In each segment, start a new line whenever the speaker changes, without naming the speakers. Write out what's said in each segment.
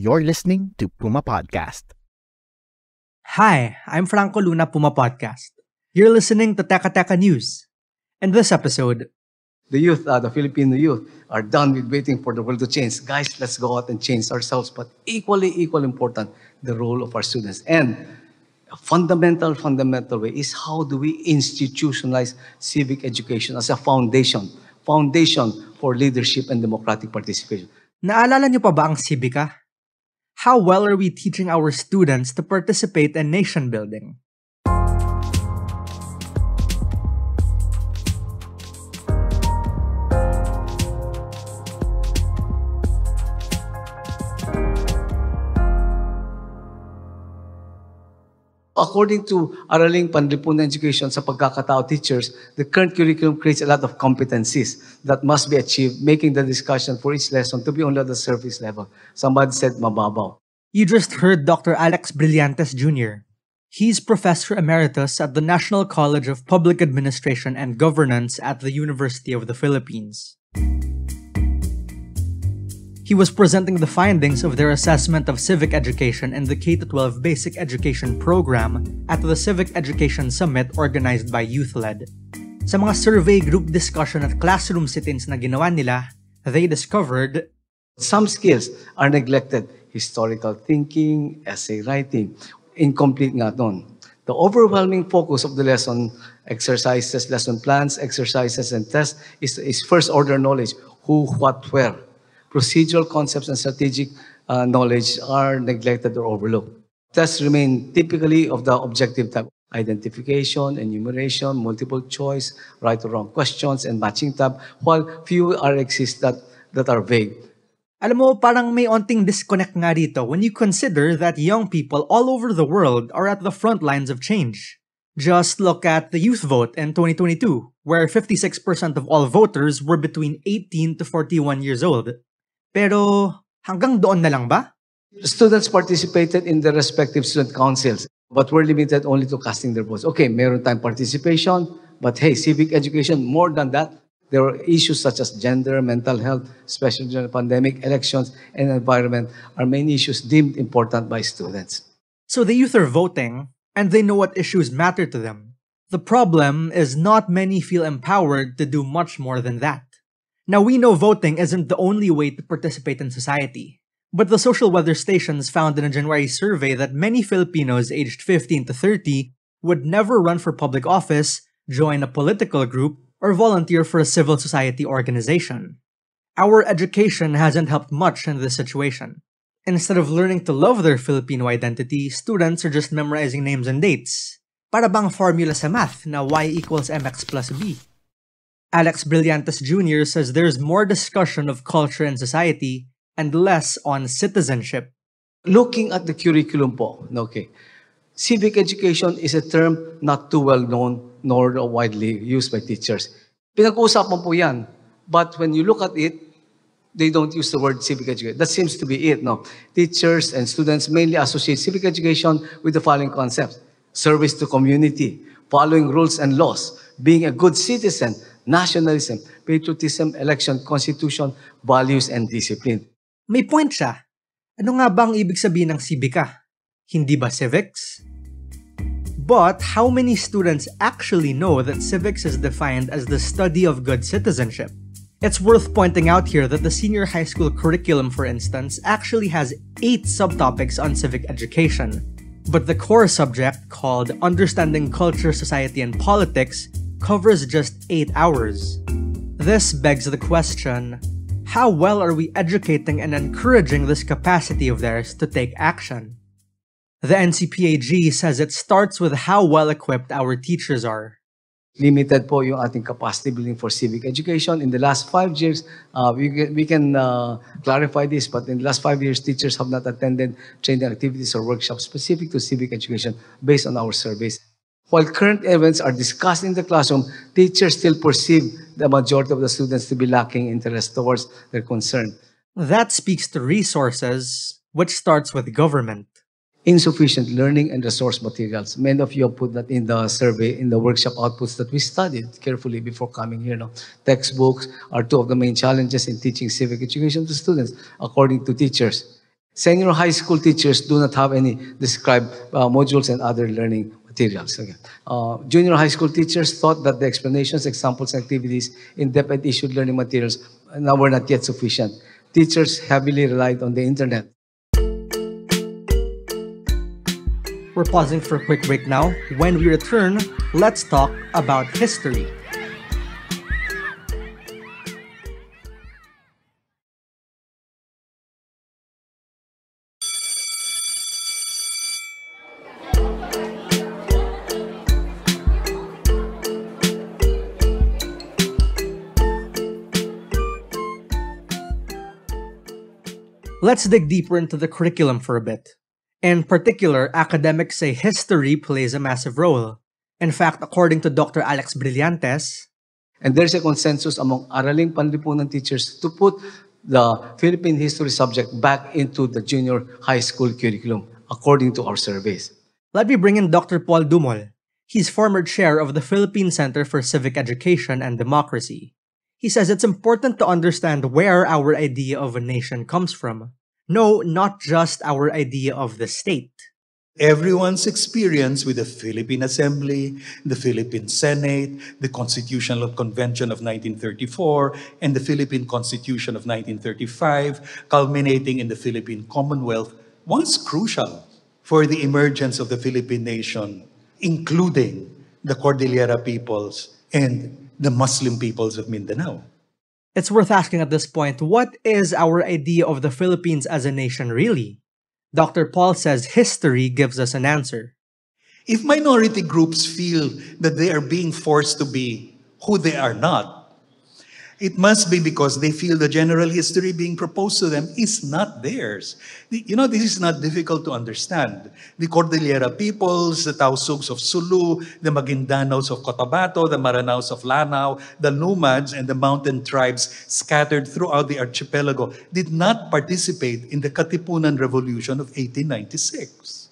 You're listening to Puma Podcast.
Hi, I'm Franco Luna, Puma Podcast. You're listening to Teka Teka News. In this episode,
The youth, the Filipino youth, are done with waiting for the world to change. Guys, let's go out and change ourselves. But equally important, the role of our students. And a fundamental way is how do we institutionalize civic education as a foundation for leadership and democratic participation.
naalala niyo pa ba ang Sibika? How well are we teaching our students to participate in nation building?
According to Araling Panlipunan Education sa Pagkakatao Teachers, the current curriculum creates a lot of competencies that must be achieved, making the discussion for each lesson to be only at the surface level. Somebody said mababaw.
You just heard Dr. Alex Brillantes Jr. He's Professor Emeritus at the National College of Public Administration and Governance at the University of the Philippines. He was presenting the findings of their assessment of civic education in the K-12 Basic Education Program at the Civic Education Summit organized by YouthLed. Sa mga survey, group discussion at classroom sit-ins na ginawa nila, they discovered
some skills are neglected. Historical thinking, essay writing, incomplete nga doon. The overwhelming focus of the lesson exercises, lesson plans, exercises, and tests is first-order knowledge, who, what, where. Procedural concepts and strategic knowledge are neglected or overlooked. Tests remain typically of the objective type: identification, enumeration, multiple choice, right or wrong questions, and matching tab, while few exist that are vague.
Alam mo, parang may onting disconnect nga dito when you consider that young people all over the world are at the front lines of change. Just look at the youth vote in 2022, where 56% of all voters were between 18 to 41 years old. Pero hanggang doon na lang ba?
Students participated in their respective student councils, but were limited only to casting their votes. Okay, meron tayong participation, but hey, civic education, more than that, there are issues such as gender, mental health, especially during the pandemic, elections, and environment are main issues deemed important by students.
So the youth are voting, and they know what issues matter to them. The problem is not many feel empowered to do much more than that. Now, we know voting isn't the only way to participate in society, but the social weather stations found in a January survey that many Filipinos aged 15 to 30 would never run for public office, join a political group, or volunteer for a civil society organization. Our education hasn't helped much in this situation. Instead of learning to love their Filipino identity, students are just memorizing names and dates. Para bang formula sa math na y equals mx plus b. Alex Brillantes Jr. says there's more discussion of culture and society and less on citizenship.
Looking at the curriculum po, okay, civic education is a term not too well known nor widely used by teachers. Pinag-uusapan po yan, but when you look at it, they don't use the word civic education. That seems to be it, no? Teachers and students mainly associate civic education with the following concepts: service to community, following rules and laws, being a good citizen, nationalism, patriotism, election, constitution, values, and discipline.
May point siya. Ano nga bang ibig sabihin ng Sibika? Hindi ba civics? But how many students actually know that civics is defined as the study of good citizenship? It's worth pointing out here that the senior high school curriculum, for instance, actually has 8 subtopics on civic education. But the core subject, called Understanding Culture, Society, and Politics, covers just 8 hours. This begs the question, how well are we educating and encouraging this capacity of theirs to take action? The NCPAG says it starts with how well equipped our teachers are.
Limited po yung ating capacity building for civic education. In the last 5 years, we can clarify this, but in the last 5 years, teachers have not attended training activities or workshops specific to civic education based on our surveys. While current events are discussed in the classroom, teachers still perceive the majority of the students to be lacking interest towards their concern.
That speaks to resources, which starts with government.
Insufficient learning and resource materials. Many of you have put that in the survey, in the workshop outputs that we studied carefully before coming here. No? Textbooks are 2 of the main challenges in teaching civic education to students, according to teachers. Senior high school teachers do not have any described modules and other learning materials. Okay. Junior high school teachers thought that the explanations, examples, and activities, in-depth and issued learning materials now were not yet sufficient. Teachers heavily relied on the internet.
We're pausing for a quick break now. When we return, let's talk about history. Let's dig deeper into the curriculum for a bit. In particular, academics say history plays a massive role. In fact, according to Dr. Alex Brillantes,
And there's a consensus among araling panlipunan teachers to put the Philippine history subject back into the junior high school curriculum, according to our surveys.
let me bring in Dr. Paul Dumol. He's former chair of the Philippine Center for Civic Education and Democracy. He says it's important to understand where our idea of a nation comes from. No, not just our idea of the state.
Everyone's experience with the Philippine Assembly, the Philippine Senate, the Constitutional Convention of 1934, and the Philippine Constitution of 1935, culminating in the Philippine Commonwealth, was crucial for the emergence of the Philippine nation, including the Cordillera peoples and the Muslim peoples of Mindanao.
It's worth asking at this point, what is our idea of the Philippines as a nation really? Dr. Paul says history gives us an answer.
If minority groups feel that they are being forced to be who they are not, it must be because they feel the general history being proposed to them is not theirs. This is not difficult to understand. The Cordillera peoples, the Tausugs of Sulu, the Maguindanaos of Cotabato, the Maranaos of Lanao, the nomads and the mountain tribes scattered throughout the archipelago did not participate in the Katipunan Revolution of 1896,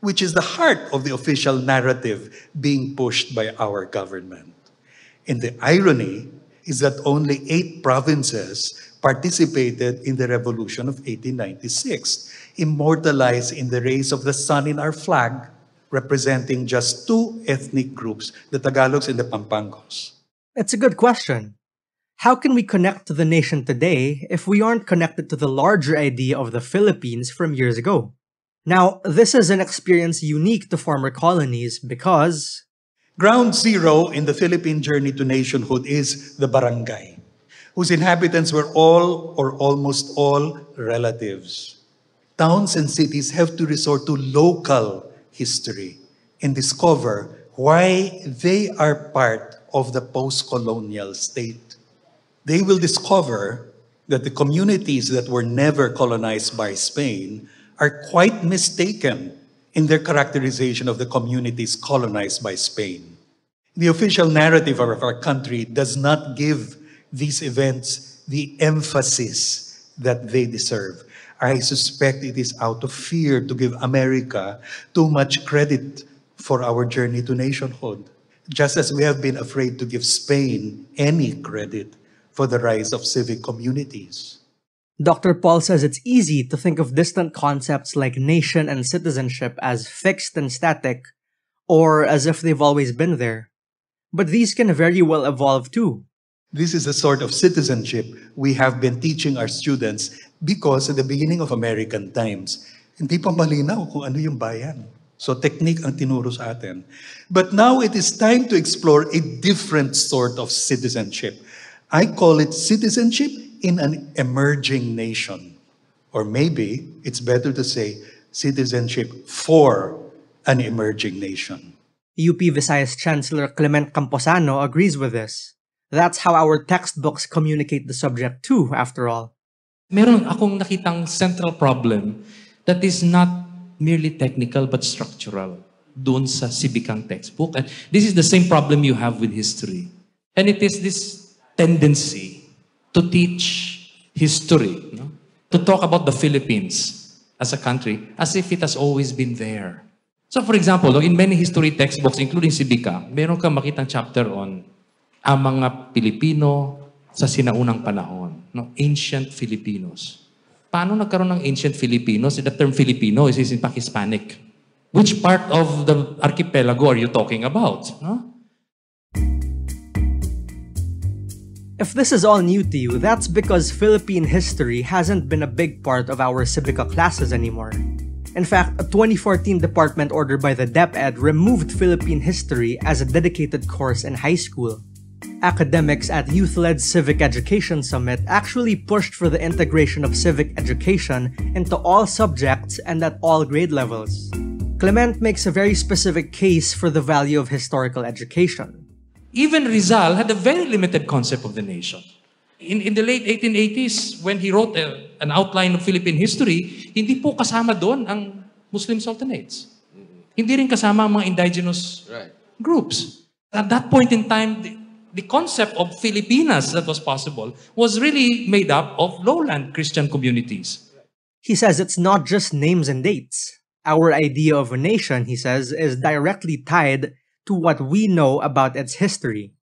which is the heart of the official narrative being pushed by our government. And the irony is that only 8 provinces participated in the Revolution of 1896, immortalized in the rays of the sun in our flag, representing just 2 ethnic groups, the Tagalogs and the Pampangos.
It's a good question. How can we connect to the nation today if we aren't connected to the larger idea of the Philippines from years ago? Now, this is an experience unique to former colonies because
Ground zero in the Philippine journey to nationhood is the barangay, whose inhabitants were all or almost all relatives. Towns and cities have to resort to local history and discover why they are part of the post-colonial state. They will discover that the communities that were never colonized by Spain are quite mistaken in their characterization of the communities colonized by Spain. The official narrative of our country does not give these events the emphasis that they deserve. I suspect it is out of fear to give America too much credit for our journey to nationhood, just as we have been afraid to give Spain any credit for the rise of civic communities.
Dr. Paul says it's easy to think of distant concepts like nation and citizenship as fixed and static, or as if they've always been there. But these can very well evolve too.
This is the sort of citizenship we have been teaching our students because at the beginning of American times, hindi pa malinaw kung ano yung bayan. So technique ang tinuro sa atin. But now it is time to explore a different sort of citizenship. I call it citizenship in an emerging nation. Or maybe it's better to say citizenship for an emerging nation.
UP Visayas Chancellor Clement Camposano agrees with this. That's how our textbooks communicate the subject too, after all.
Meron akong nakitang central problem that is not merely technical but structural doon sa Sibikang textbook. And this is the same problem you have with history. And it is this tendency to teach history, to talk about the Philippines as a country as if it has always been there. So for example, in many history textbooks, including Sibika, meron kang makitang chapter on ang mga Pilipino sa sinaunang panahon, ancient Filipinos. paano nagkaroon ng ancient Filipinos? The term Filipino is in fact Hispanic. Which part of the archipelago are you talking about? No?
If this is all new to you, that's because Philippine history hasn't been a big part of our Sibika classes anymore. In fact, a 2014 department order by the DepEd removed Philippine history as a dedicated course in high school. Academics at Youth-Led Civic Education Summit actually pushed for the integration of civic education into all subjects and at all grade levels. Clement makes a very specific case for the value of historical education.
Even Rizal had a very limited concept of the nation. In the late 1880s, when he wrote an outline of Philippine history, hindi po kasama doon ang Muslim sultanates. Hindi rin kasama ang mga indigenous groups. At that point in time, the concept of Filipinas that was possible was really made up of lowland Christian communities.
He says it's not just names and dates. Our idea of a nation, he says, is directly tied to what we know about its history.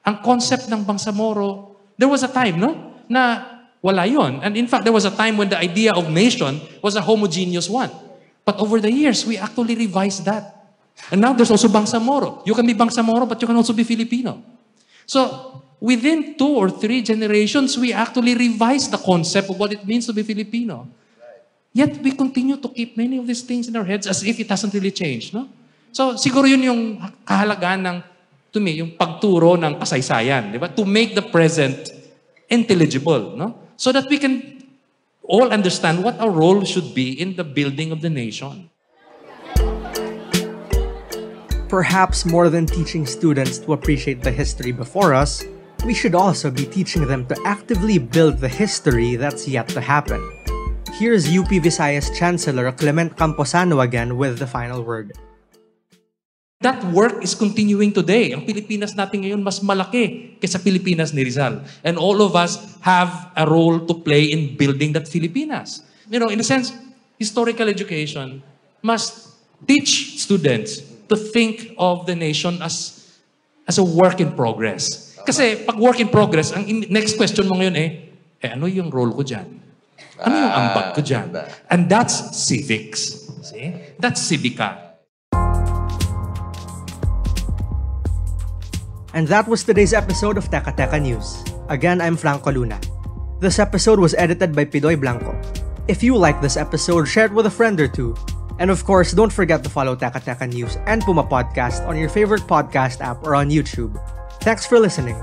Ang concept ng Bangsamoro, there was a time, no? Na wala yon. And in fact, there was a time when the idea of nation was a homogeneous one. But over the years, we actually revised that. And now there's also Bangsamoro. You can be Bangsamoro, but you can also be Filipino. So, within 2 or 3 generations, we actually revised the concept of what it means to be Filipino. Yet, we continue to keep many of these things in our heads as if it hasn't really changed, no? So, siguro yun yung kahalagaan ng, to me, yung pagturo ng kasaysayan, di ba? To make the present intelligible, no? So that we can all understand what our role should be in the building of the nation.
Perhaps more than teaching students to appreciate the history before us, we should also be teaching them to actively build the history that's yet to happen. Here's UP Visayas Chancellor Clement Camposano again with the final word.
That work is continuing today. Ang Pilipinas natin ngayon mas malaki kaysa Pilipinas ni Rizal. And all of us have a role to play in building that Filipinas. You know, in a sense, historical education must teach students to think of the nation as a work in progress. Kasi pag work in progress, ang next question mo ngayon ano yung role ko dyan? Ano yung ambag ko dyan? And that's civics. See? That's Sibika.
And that was today's episode of Teka Teka News. Again, I'm Franco Luna. This episode was edited by Pidoy Blanco. If you like this episode, share it with a friend or two. And of course, don't forget to follow Teka Teka News and Puma Podcast on your favorite podcast app or on YouTube. Thanks for listening.